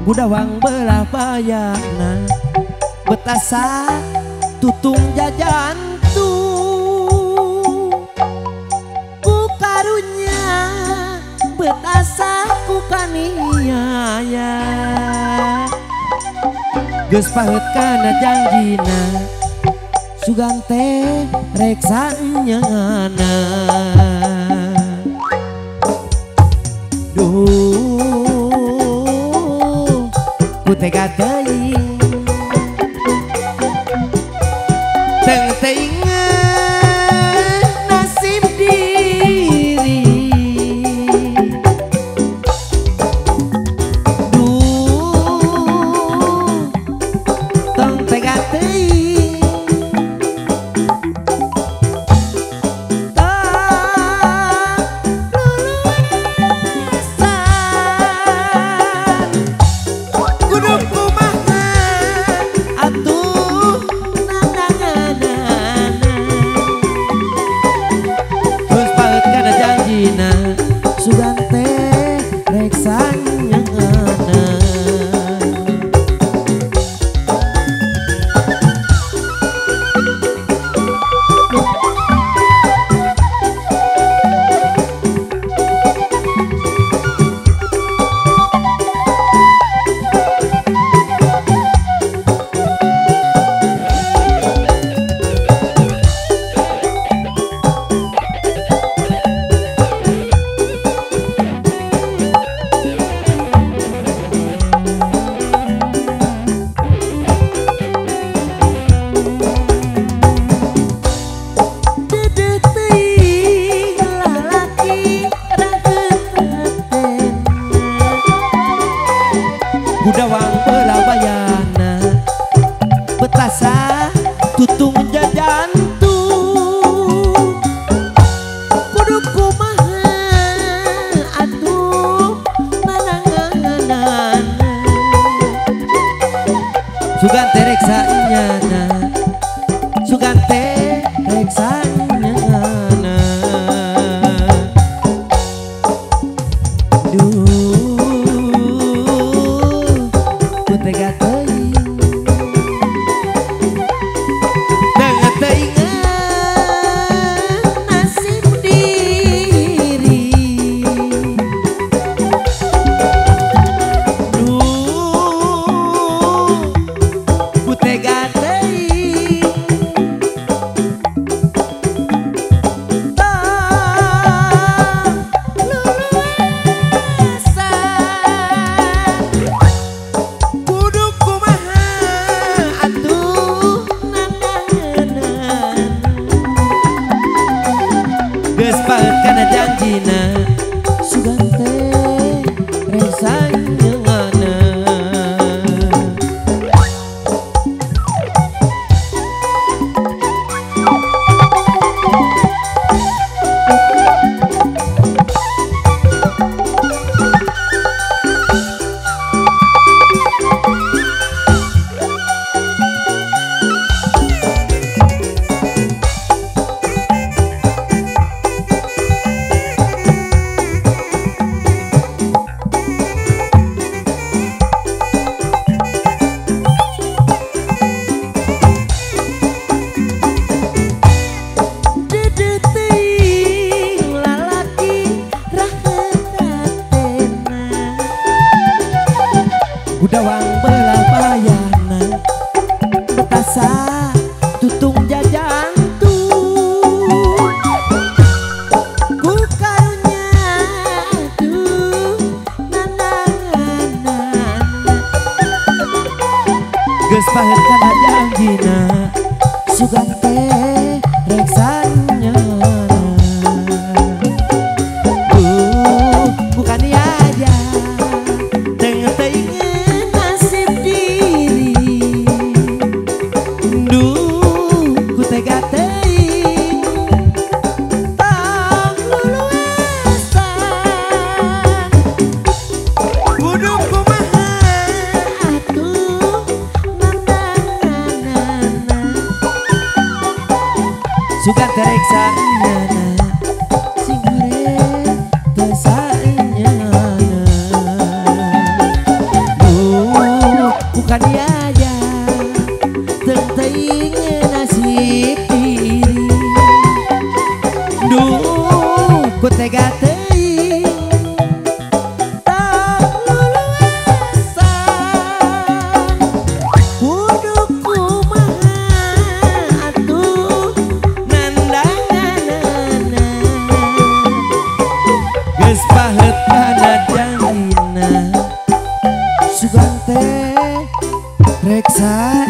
Budawang belah bayana betasa tutung jajan tuh ku karunya betasa ku kaniaya geus paheut kana janjina sugan teh reksanyana duh ku tega teuing teuing nasib diri duh tong tega teuing kudu kumaha atuh terus paut kana janjina sugan teh reksanyana Budawang belah bayana betasa tutung jajan tuh kudu kumaha atuh nananganan sugan teh reksanyana sugan teh reksanyana duh tega teuing teuing nasib diri duh ku tega teuing geus paeut kana janjina sugan teh reksanyana Budawang belah bayana betasa tutung jajan tuh ku karunya tuh nananganan geus paheut kana janjina sugan teh reksanyana bukan dia aja teuing nasib diri duh ku tega teuing tong luluasan kudu kumaha atuh nananganan sugan teh reksanyana sing urip teu saenyana teuing nasib diri. Duh ku tega teuing tak luluasa kudu kumaha atuh nandanganana geus pahet kana janina sugan teh reksa